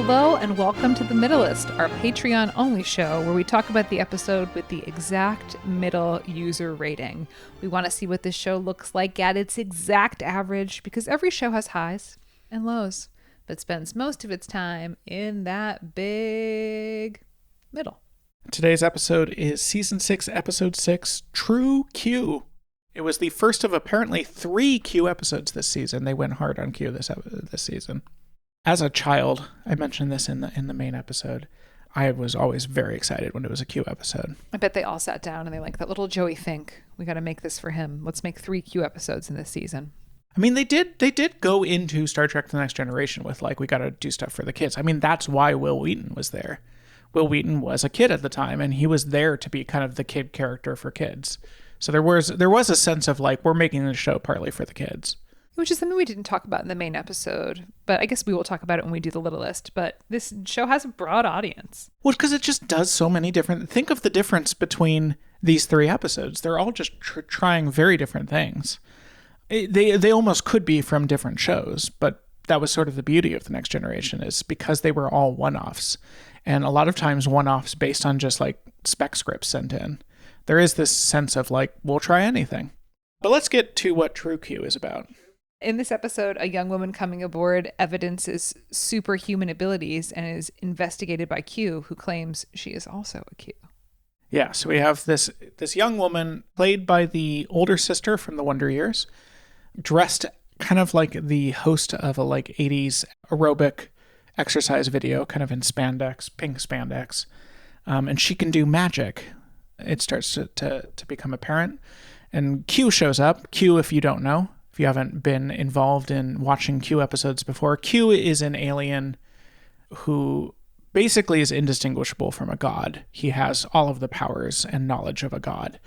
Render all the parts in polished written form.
Hello and welcome to the Middlest, our Patreon-only show where we talk about the episode with the exact middle user rating. We want to see what this show looks like at its exact average because every show has highs and lows, but spends most of its time in that big middle. Today's episode is Season 6, Episode 6, True Q. It was the first of apparently 3 Q episodes this season. They went hard on Q this season. As a child, I mentioned this in the main episode, I was always very excited when it was a Q episode. I bet they all sat down and they like, that little Joey Fink, we got to make this for him. Let's make 3 Q episodes in this season. I mean, they did go into Star Trek The Next Generation with like, we got to do stuff for the kids. I mean, that's why Will Wheaton was there. Will Wheaton was a kid at the time, and he was there to be kind of the kid character for kids. So there was a sense of like, we're making the show partly for the kids. Which is something we didn't talk about in the main episode, but I guess we will talk about it when we do the Littlest. But this show has a broad audience. Well, because it just does so many different... Think of the difference between these 3 episodes. They're all just trying very different things. They almost could be from different shows, but that was sort of the beauty of The Next Generation, is because they were all one-offs. And a lot of times one-offs based on just like spec scripts sent in. There is this sense of like, we'll try anything. But let's get to what True Q is about. In this episode, a young woman coming aboard evidences superhuman abilities and is investigated by Q, who claims she is also a Q. Yeah, so we have this young woman played by the older sister from the Wonder Years, dressed kind of like the host of a like 80s aerobic exercise video, kind of in spandex, pink spandex. And she can do magic. It starts to become apparent. And Q shows up. Q, if you don't know, if you haven't been involved in watching Q episodes before, Q is an alien who basically is indistinguishable from a god. He has all of the powers and knowledge of a god.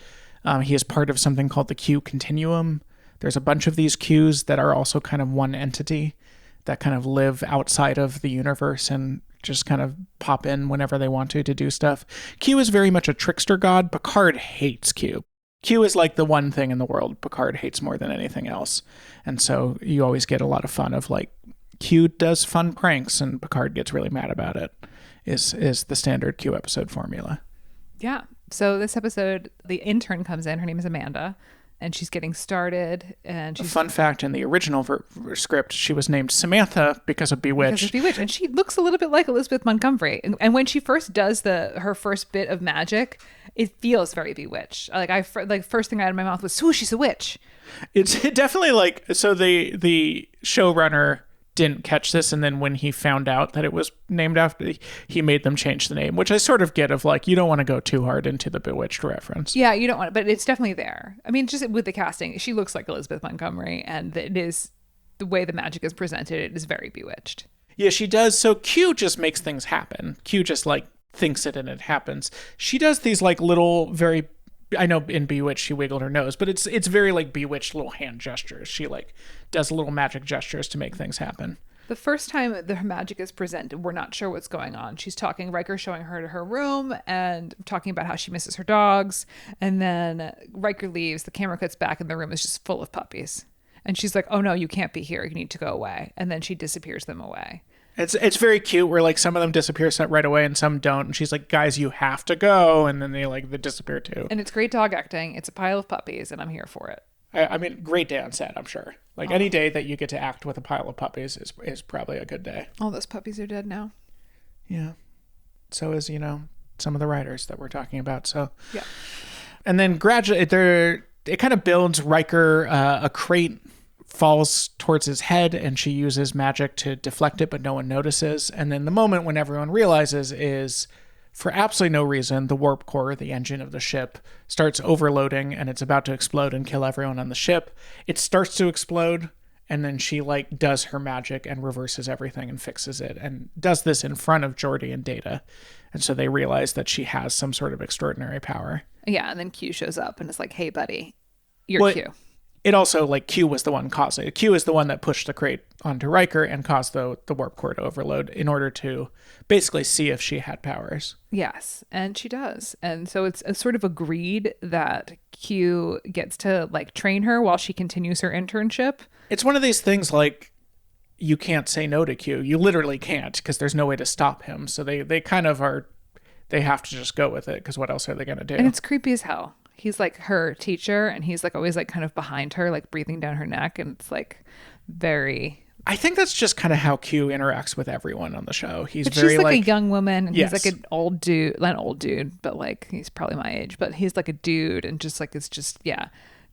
He is part of something called the Q Continuum. There's a bunch of these Qs that are also kind of one entity that kind of live outside of the universe and just kind of pop in whenever they want to do stuff. Q is very much a trickster god. Picard hates Q. Q is like the one thing in the world Picard hates more than anything else. And so you always get a lot of fun of like, Q does fun pranks and Picard gets really mad about it, is the standard Q episode formula. Yeah. So this episode, the intern comes in. Her name is Amanda, and she's getting started. And she's... A fun fact, in the original script, she was named Samantha because of Bewitched. Because of Bewitched. And she looks a little bit like Elizabeth Montgomery. And when she first does her first bit of magic, it feels very Bewitched. Like first thing out of my mouth was, "Ooh, she's a witch." It's definitely like, so the showrunner didn't catch this, and then when he found out that it was named after, he made them change the name, which I sort of get of like, you don't want to go too hard into the Bewitched reference. Yeah, you don't want to, but it's definitely there. I mean, just with the casting, she looks like Elizabeth Montgomery, and it is the way the magic is presented, it is very Bewitched. Yeah, she does. So Q just makes things happen. Q just like thinks it and it happens. She does these like little very, I know in Bewitched she wiggled her nose, but it's very like Bewitched little hand gestures. She like does little magic gestures to make things happen. The first time the magic is presented, we're not sure what's going on. She's talking, Riker's showing her to her room and talking about how she misses her dogs. And then Riker leaves, the camera cuts back, and the room is just full of puppies. And she's like, "Oh no, you can't be here. You need to go away." And then she disappears them away. It's very cute where like some of them disappear right away and some don't. And she's like, "Guys, you have to go." And then they disappear too. And it's great dog acting. It's a pile of puppies and I'm here for it. I mean, great day on set, I'm sure. Like any day that you get to act with a pile of puppies is probably a good day. All those puppies are dead now. Yeah. So is, some of the writers that we're talking about. So yeah. And then gradually it kind of builds. Riker, a crate falls towards his head and she uses magic to deflect it, but no one notices. And then the moment when everyone realizes is, for absolutely no reason, the warp core, the engine of the ship, starts overloading and it's about to explode and kill everyone on the ship. It starts to explode and then she does her magic and reverses everything and fixes it and does this in front of Geordi and Data. And so they realize that she has some sort of extraordinary power. Yeah, and then Q shows up and is like, "Hey, buddy, you're Q." It also, Q was the one causing it. Q is the one that pushed the crate onto Riker and caused the warp core to overload in order to basically see if she had powers. Yes, and she does. And so it's a sort of agreed that Q gets to train her while she continues her internship. It's one of these things you can't say no to Q. You literally can't because there's no way to stop him. So they kind of are, they have to just go with it because what else are they going to do? And it's creepy as hell. He's like her teacher and he's like always like kind of behind her, like breathing down her neck. And it's like very... I think that's just kind of how Q interacts with everyone on the show. But she's like a young woman and yes. he's like an old dude, not an old dude, but like he's probably my age, but he's like a dude and just like it's just, yeah,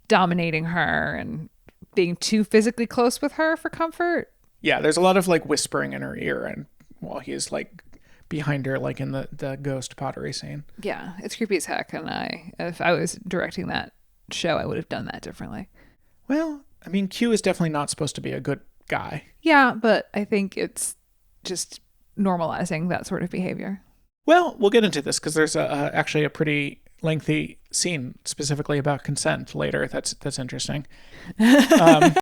dominating her and being too physically close with her for comfort. Yeah, there's a lot of like whispering in her ear and while he's like behind her, like in the ghost pottery scene. Yeah, it's creepy as heck. And if I was directing that show, I would have done that differently. Well, I mean, Q is definitely not supposed to be a good guy. Yeah, but I think it's just normalizing that sort of behavior. Well, we'll get into this because there's actually a pretty lengthy scene specifically about consent later. That's interesting.